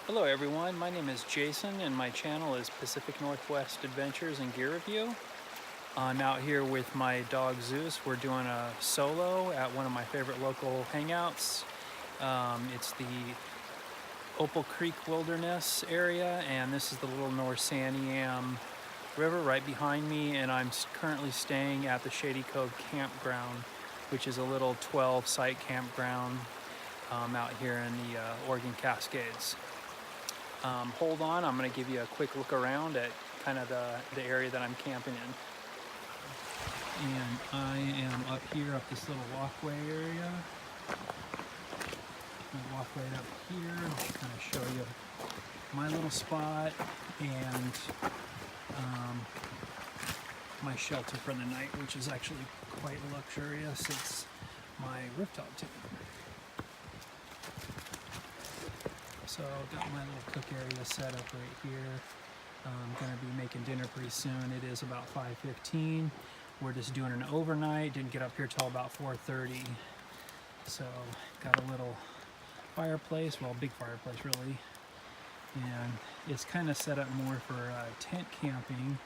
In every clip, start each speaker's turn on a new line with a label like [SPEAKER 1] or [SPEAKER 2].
[SPEAKER 1] Hello everyone, my name is Jason and my channel is Pacific Northwest Adventures and Gear Review. I'm out here with my dog Zeus. We're doing a solo at one of my favorite local hangouts. It's the Opal Creek Wilderness area, and this is the little Norsaniam River right behind me, and I'm currently staying at the Shady Cove Campground, which is a little 12-site campground out here in the Oregon Cascades. Hold on, I'm going to give you a quick look around at kind of the area that I'm camping in. And I am up here, up this little walkway area. I'll walk right up here, kind of show you my little spot and my shelter for the night, which is actually quite luxurious. It's my rooftop tent. So I've got my little cook area set up right here. I'm going to be making dinner pretty soon. It is about 5:15. We're just doing an overnight. Didn't get up here till about 4:30. So got a little fireplace, well, big fireplace really. And it's kind of set up more for tent camping.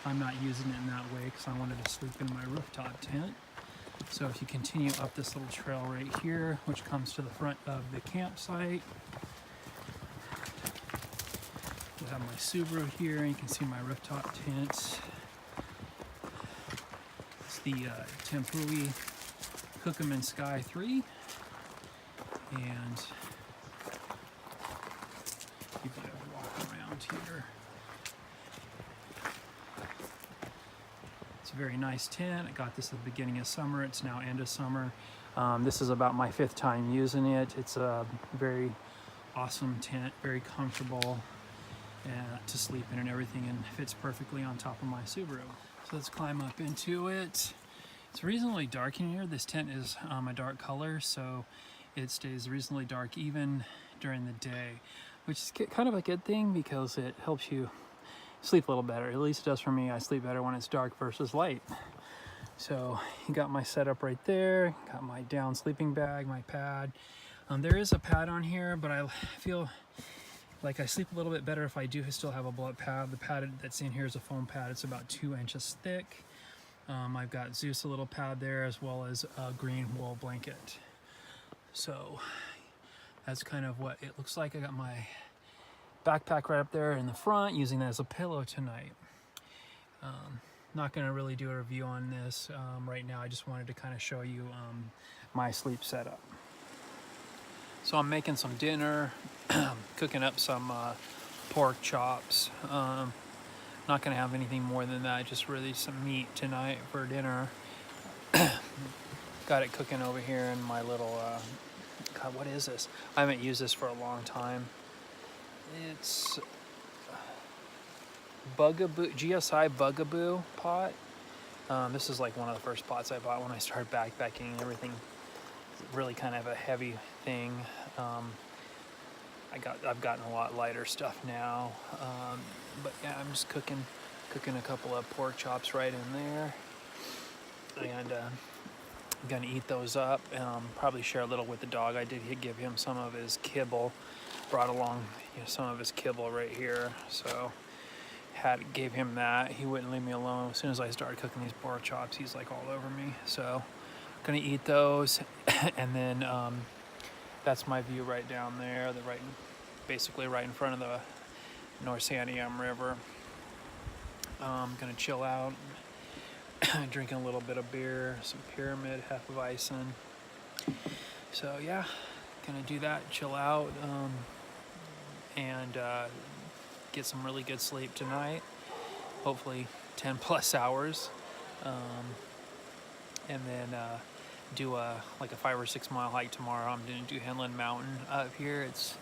[SPEAKER 1] I'm not using it in that way because I wanted to sleep in my rooftop tent. So if you continue up this little trail right here, which comes to the front of the campsite, we'll have my Subaru here, and you can see my rooftop tent. It's the Tempui Cookaman Sky 3, and give you a walk around here. It's a very nice tent. I got this at the beginning of summer. It's now end of summer. This is about my 5th time using it. It's a very awesome tent, very comfortable to sleep in and everything, and fits perfectly on top of my Subaru. So let's climb up into it. It's reasonably dark in here. This tent is a dark color, so it stays reasonably dark even during the day, which is kind of a good thing because it helps you sleep a little better. At least it does for me. I sleep better when it's dark versus light. So you got my setup right there. Got my down sleeping bag, my pad. There is a pad on here, but I feel like I sleep a little bit better if I do still have a blow-up pad. The pad that's in here is a foam pad. It's about 2 inches thick. I've got Zeus a little pad there, as well as a green wool blanket. So that's kind of what it looks like. I got my backpack right up there in the front, using that as a pillow tonight. Not going to really do a review on this right now. I just wanted to kind of show you my sleep setup. So I'm making some dinner, cooking up some pork chops. Not going to have anything more than that, just really some meat tonight for dinner. Got it cooking over here in my little, God, what is this? I haven't used this for a long time. It's Bugaboo, GSI Bugaboo pot. This is like one of the first pots I bought when I started backpacking and everything. It's really kind of a heavy thing. I've gotten a lot lighter stuff now. But yeah, I'm just cooking a couple of pork chops right in there. And I'm gonna eat those up. Probably share a little with the dog. I did give him some of his kibble. Brought along some of his kibble right here, so gave him that. He wouldn't leave me alone. As soon as I started cooking these pork chops, he's like all over me. So gonna eat those, and then that's my view right down there. Basically right in front of the Norsaniam River. Gonna chill out, drinking a little bit of beer, some Pyramid, Hefeweizen. So yeah, gonna do that, chill out, and get some really good sleep tonight. Hopefully 10 plus hours, and then do like a 5 or 6 mile hike tomorrow. I'm gonna do Henland Mountain up here. It's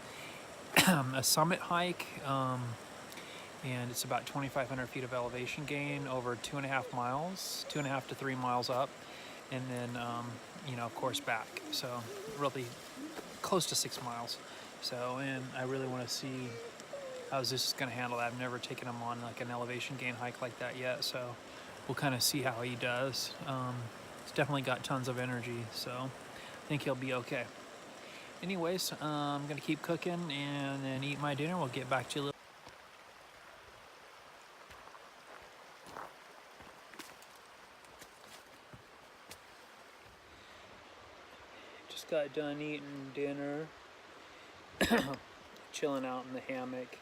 [SPEAKER 1] a summit hike, and it's about 2,500 feet of elevation gain over 2.5 miles, 2.5 to 3 miles up, and then of course back. So really close to 6 miles. So, and I really want to see how this is going to handle that. I've never taken him on like an elevation gain hike like that yet, so we'll kind of see how he does. He's definitely got tons of energy, so I think he'll be okay. anyways, I'm gonna keep cooking and then eat my dinner. We'll get back to you a little. Just got done eating dinner, chilling out in the hammock.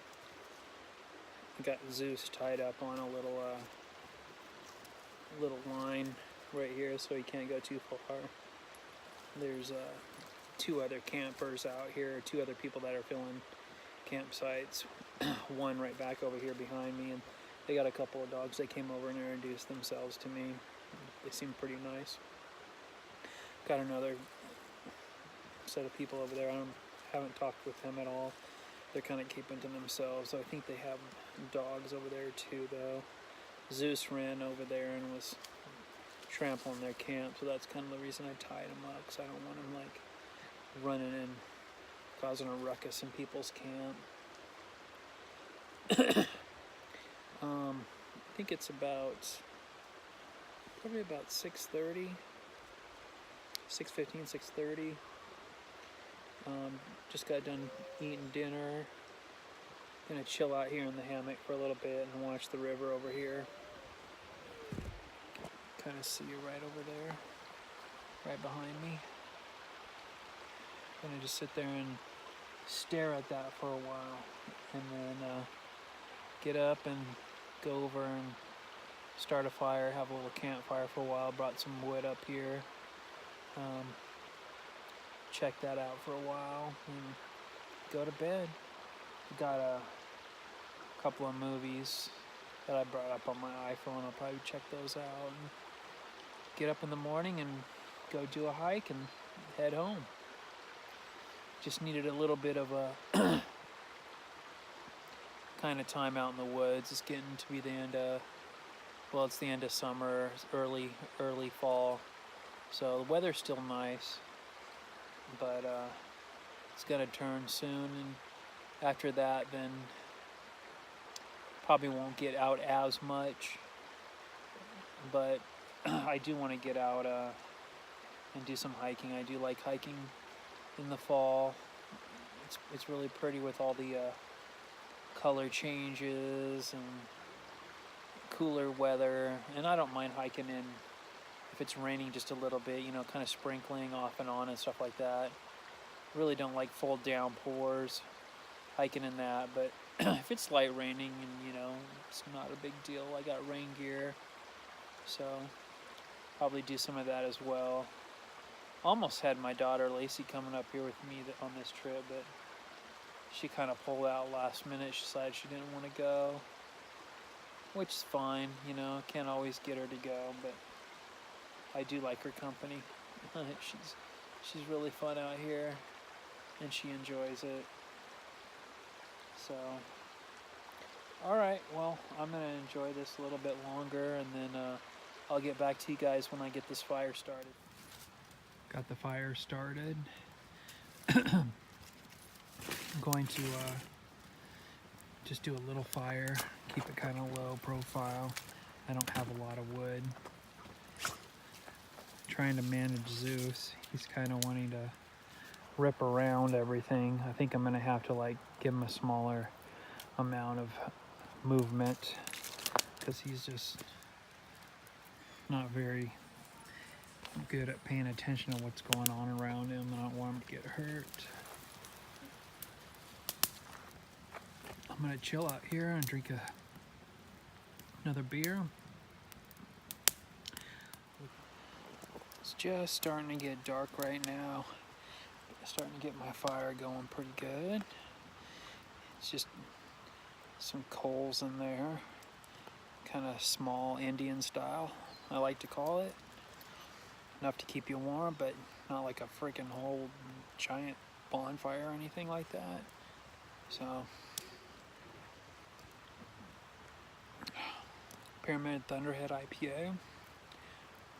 [SPEAKER 1] Got Zeus tied up on a little line right here, so he can't go too far. There's two other campers out here, two other people that are filling campsites. One right back over here behind me, and they got a couple of dogs. They came over and introduced themselves to me. They seem pretty nice. Got another set of people over there. I haven't talked with them at all. They're kind of keeping to themselves. I think they have dogs over there too, though. Zeus ran over there and was trampling their camp, so that's kind of the reason I tied him up, because I don't want him like running and causing a ruckus in people's camp. I think it's probably about 6:30, 6:15, 6:30. Just got done eating dinner. Gonna chill out here in the hammock for a little bit and watch the river over here. Kind of see you right over there, right behind me. Gonna just sit there and stare at that for a while, and then get up and go over and start a fire, have a little campfire for a while. Brought some wood up here. Check that out for a while and go to bed. Got a couple of movies that I brought up on my iPhone. I'll probably check those out and get up in the morning and go do a hike and head home. Just needed a little bit of a kind of time out in the woods. It's getting to be the end of, well, it's the end of summer, early fall. So the weather's still nice, but it's gonna turn soon, and after that then probably won't get out as much, but I do want to get out and do some hiking. I do like hiking in the fall. It's really pretty with all the color changes and cooler weather, and I don't mind hiking in if it's raining just a little bit, you know, kind of sprinkling off and on and stuff like that. Really don't like full downpours hiking in that, but if it's light raining and, you know, it's not a big deal. I got rain gear, so probably do some of that as well. Almost had my daughter Lacey coming up here with me on this trip, but she kind of pulled out last minute. She decided she didn't want to go, which is fine, you know, can't always get her to go, but I do like her company. She's really fun out here, and she enjoys it. So, all right, well, I'm gonna enjoy this a little bit longer, and then I'll get back to you guys when I get this fire started. Got the fire started. I'm going to just do a little fire, keep it kind of low profile. I don't have a lot of wood. Trying to manage Zeus. He's kind of wanting to rip around everything. I think I'm going to have to like give him a smaller amount of movement, because he's just not very good at paying attention to what's going on around him, and I don't want him to get hurt. I'm going to chill out here and drink another beer. It's just starting to get dark right now. Starting to get my fire going pretty good. It's just some coals in there, kind of small Indian style, I like to call it. Enough to keep you warm, but not like a freaking whole giant bonfire or anything like that. So, Pyramid Thunderhead IPA.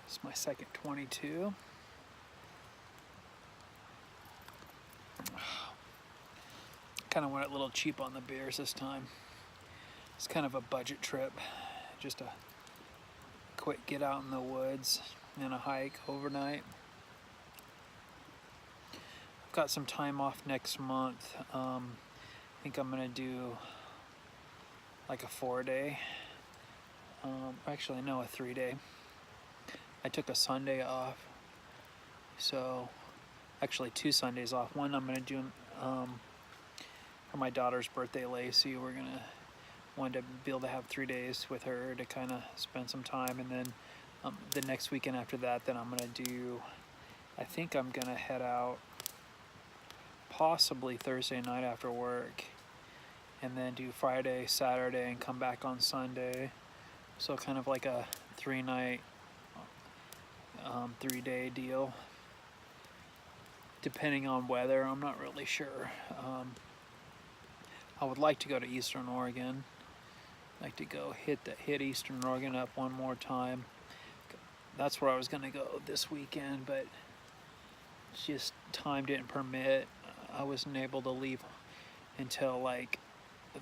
[SPEAKER 1] It's my second 22. Kind of went a little cheap on the beers this time. It's kind of a budget trip, just a quick get out in the woods and a hike overnight. got some time off next month. I think I'm gonna do like a 4-day. Actually, no, a 3-day. I took a Sunday off, so actually 2 Sundays off. One I'm gonna do for my daughter's birthday, Lacey. We're gonna want to be able to have 3 days with her to kind of spend some time, and then the next weekend after that, then I'm gonna do. I think I'm gonna head out possibly Thursday night after work, and then do Friday, Saturday, and come back on Sunday. So kind of like a 3-night, 3-day deal. Depending on weather, I'm not really sure. I would like to go to Eastern Oregon. I'd like to go hit Eastern Oregon up one more time. That's where I was gonna go this weekend, but just time didn't permit. I wasn't able to leave until like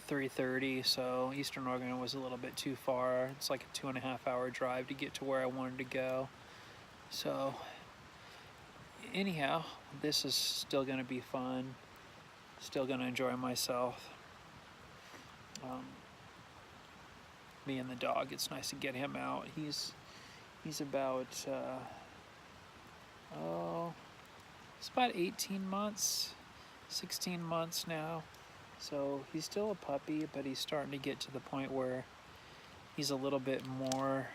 [SPEAKER 1] 3:30, so Eastern Oregon was a little bit too far. It's like a 2.5-hour drive to get to where I wanted to go. So anyhow, this is still gonna be fun. Still gonna enjoy myself. Me and the dog, it's nice to get him out. He's about it's about 18 months, 16 months now. So he's still a puppy, but he's starting to get to the point where he's a little bit more,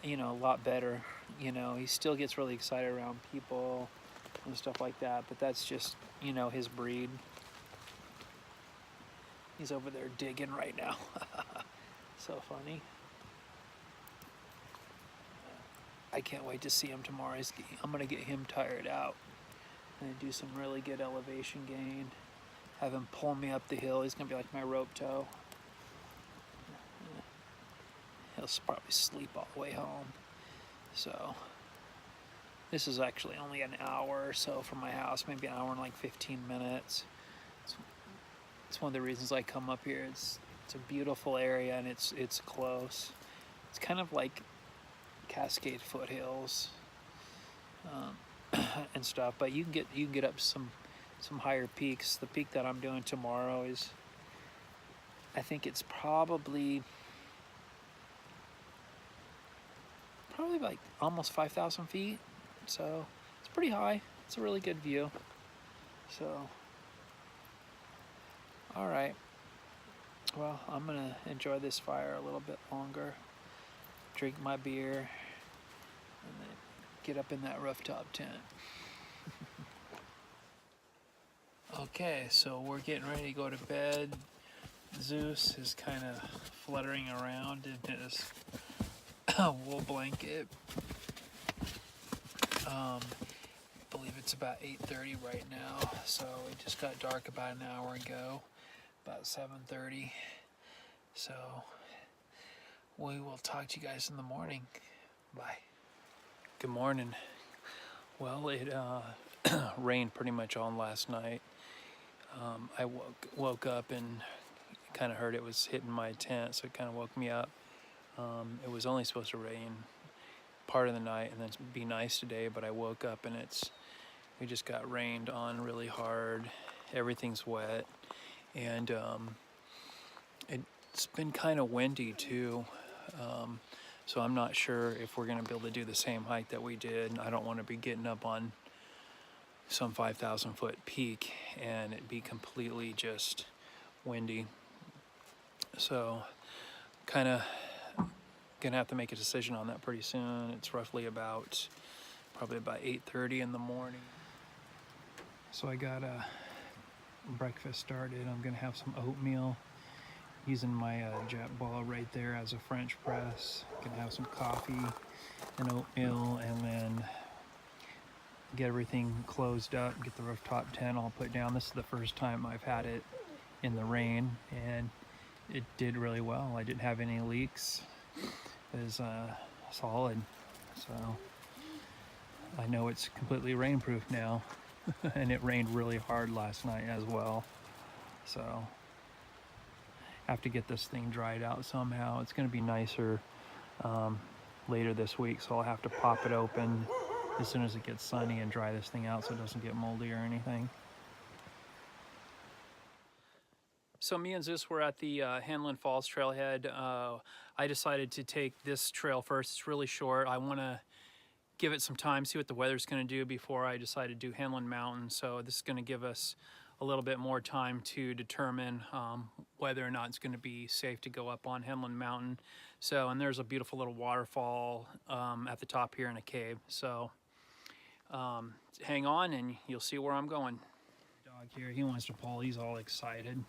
[SPEAKER 1] a lot better. He still gets really excited around people and stuff like that, but that's just, his breed. He's over there digging right now. So funny. I can't wait to see him tomorrow. I'm gonna get him tired out and do some really good elevation gain. Have him pull me up the hill. He's gonna be like my rope tow. He'll probably sleep all the way home. So this is actually only an hour or so from my house, maybe an hour and like 15 minutes. It's one of the reasons I come up here. It's a beautiful area, and it's close. It's kind of like Cascade foothills and stuff, but you can get up some higher peaks. The peak that I'm doing tomorrow is, I think it's probably like almost 5,000 feet. So it's pretty high. It's a really good view. So, all right. Well, I'm gonna enjoy this fire a little bit longer, drink my beer, and then get up in that rooftop tent. Okay, so we're getting ready to go to bed. Zeus is kind of fluttering around in his wool blanket. I believe it's about 8:30 right now, so it just got dark about an hour ago, about 7:30. So we will talk to you guys in the morning. Bye. Good morning. Well, it rained pretty much all last night. I woke up and kind of heard it was hitting my tent, so it kind of woke me up. It was only supposed to rain part of the night and then be nice today, but I woke up and we just got rained on really hard. Everything's wet, and it's been kind of windy too. So I'm not sure if we're gonna be able to do the same hike that we did. I don't want to be getting up on some 5,000 foot peak and it be completely just windy. So kind of gonna have to make a decision on that pretty soon. It's roughly probably about 8:30 in the morning. So I got breakfast started. I'm gonna have some oatmeal using my jet ball right there as a French press. Gonna have some coffee and oatmeal, and then get everything closed up, get the rooftop tent all put down. This is the first time I've had it in the rain, and it did really well. I didn't have any leaks. It was solid, so I know it's completely rainproof now. And it rained really hard last night as well, so I have to get this thing dried out somehow. It's going to be nicer later this week, so I'll have to pop it open as soon as it gets sunny and dry this thing out so it doesn't get moldy or anything. So me and Zeus were at the Hanlon Falls trailhead. I decided to take this trail first. It's really short. I want to give it some time, see what the weather's going to do before I decide to do Hanlon Mountain. So this is going to give us a little bit more time to determine whether or not it's going to be safe to go up on Hanlon Mountain. So, and there's a beautiful little waterfall at the top here in a cave. So hang on and you'll see where I'm going. Dog here, he wants to pull. He's all excited.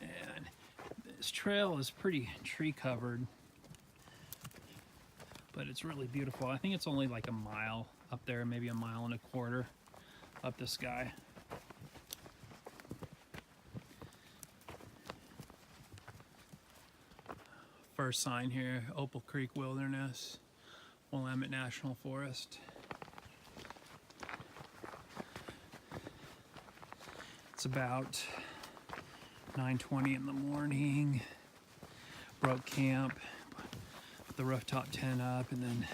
[SPEAKER 1] And this trail is pretty tree covered, but it's really beautiful. I think it's only like a mile up there, maybe a mile and a quarter up this guy. First sign here, Opal Creek Wilderness, Willamette National Forest. It's about 9:20 in the morning. Broke camp, put the rooftop tent up, and then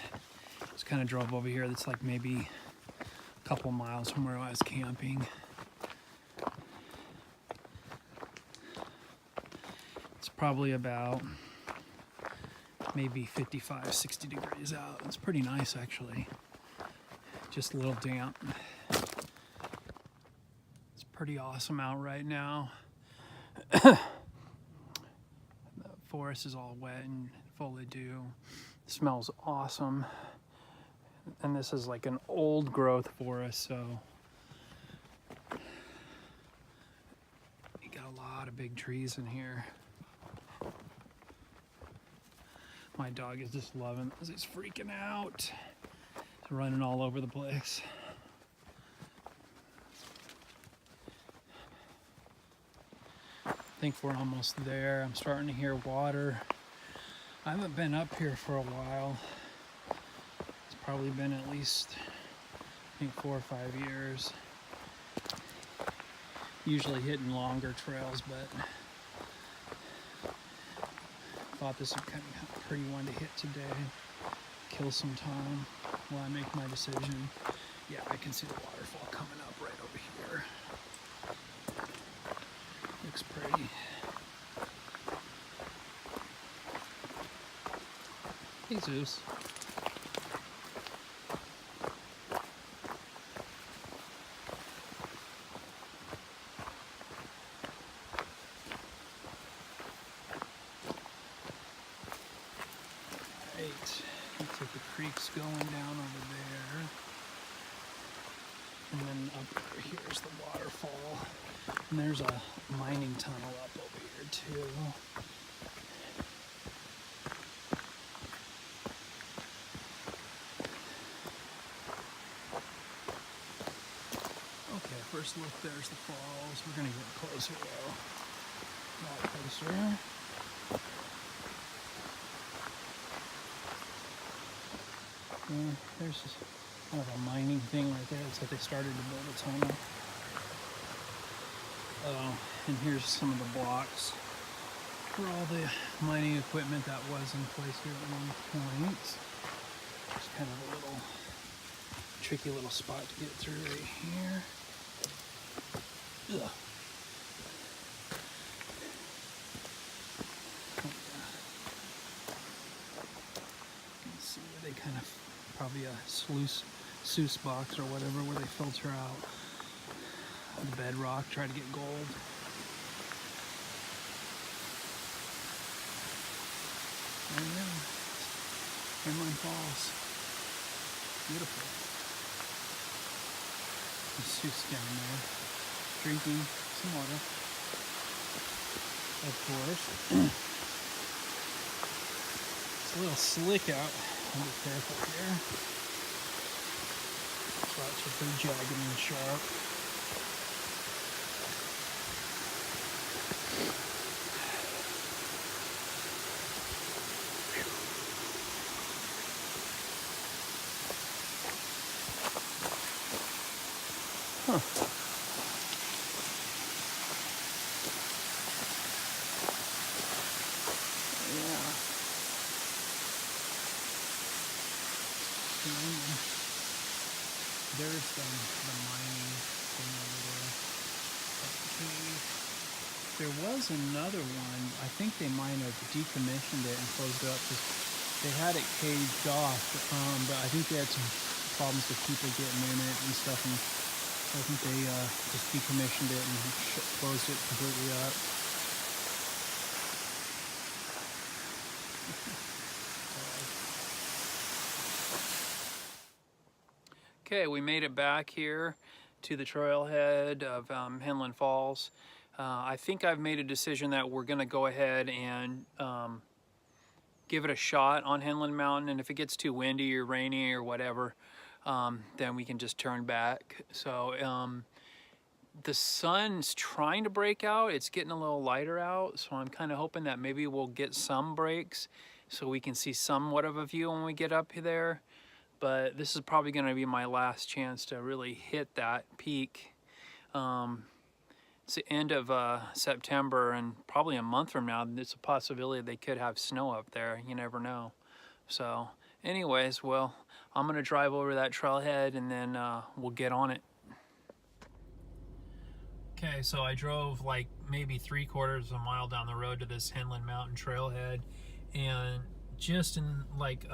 [SPEAKER 1] just kind of drove over here. That's like maybe a couple miles from where I was camping. It's probably about maybe 55, 60 degrees out. It's pretty nice actually. Just a little damp. It's pretty awesome out right now. The forest is all wet and full of dew. It smells awesome. And this is like an old growth forest, so you got a lot of big trees in here. My dog is just loving this. He's freaking out. He's running all over the place. I think we're almost there. I'm starting to hear water. I haven't been up here for a while. It's probably been at least, I think, 4 or 5 years. Usually hitting longer trails, but thought this would kind of a pretty one to hit today. Kill some time while I make my decision. Yeah, I can see the waterfall coming up right over here. Looks pretty. Hey, Zeus. Right. Looks like the creek's going down over there. And then up over here is the waterfall. And there's a mining tunnel up over here too. Okay, first look, there's the falls. We're gonna get closer though. A lot closer. Yeah, there's just kind of a mining thing right there. It's like they started to build a tunnel. And here's some of the blocks for all the mining equipment that was in place here at one point. Just kind of a little tricky little spot to get through right here. Ugh. You can see where they kind of, probably a sluice box or whatever, where they filter out the bedrock, try to get gold. There you go. Hanlon Falls. Beautiful. There's Zeus down there, drinking some water, of course. It's a little slick out. I'll be careful here. Rocks are pretty jagged and sharp. Huh. Yeah. There was another one. I think they might have decommissioned it and closed it up because they had it caged off. But I think they had some problems with people getting in it and stuff. And I think they just decommissioned it and closed it completely up. Okay, we made it back here to the trailhead of Henlon Falls. I think I've made a decision that we're going to go ahead and give it a shot on Henlon Mountain, and if it gets too windy or rainy or whatever, then we can just turn back. So the sun's trying to break out. It's getting a little lighter out, so I'm kind of hoping that maybe we'll get some breaks so we can see somewhat of a view when we get up there. But this is probably going to be my last chance to really hit that peak. It's the end of September, and probably a month from now, there's a possibility they could have snow up there. You never know. So anyways, well, I'm going to drive over that trailhead and then we'll get on it. Okay, so I drove like maybe 3/4 of a mile down the road to this Henlon Mountain trailhead, and just in like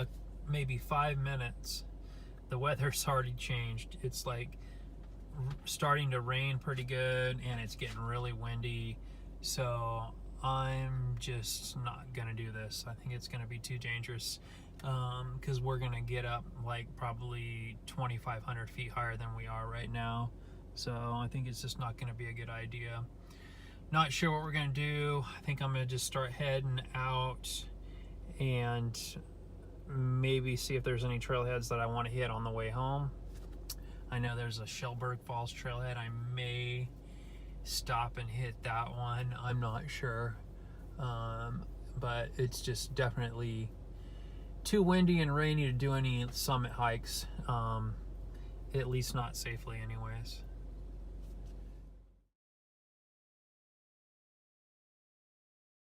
[SPEAKER 1] maybe 5 minutes, the weather's already changed. It's like starting to rain pretty good, and it's getting really windy. So I'm just not gonna do this. I think it's gonna be too dangerous because we're gonna get up like probably 2,500 feet higher than we are right now. So I think it's just not gonna be a good idea. Not sure what we're gonna do. I think I'm gonna just start heading out and maybe see if there's any trailheads that I want to hit on the way home. I know there's a Shellberg Falls trailhead. I may stop and hit that one. I'm not sure. But it's just definitely too windy and rainy to do any summit hikes. At least not safely anyways.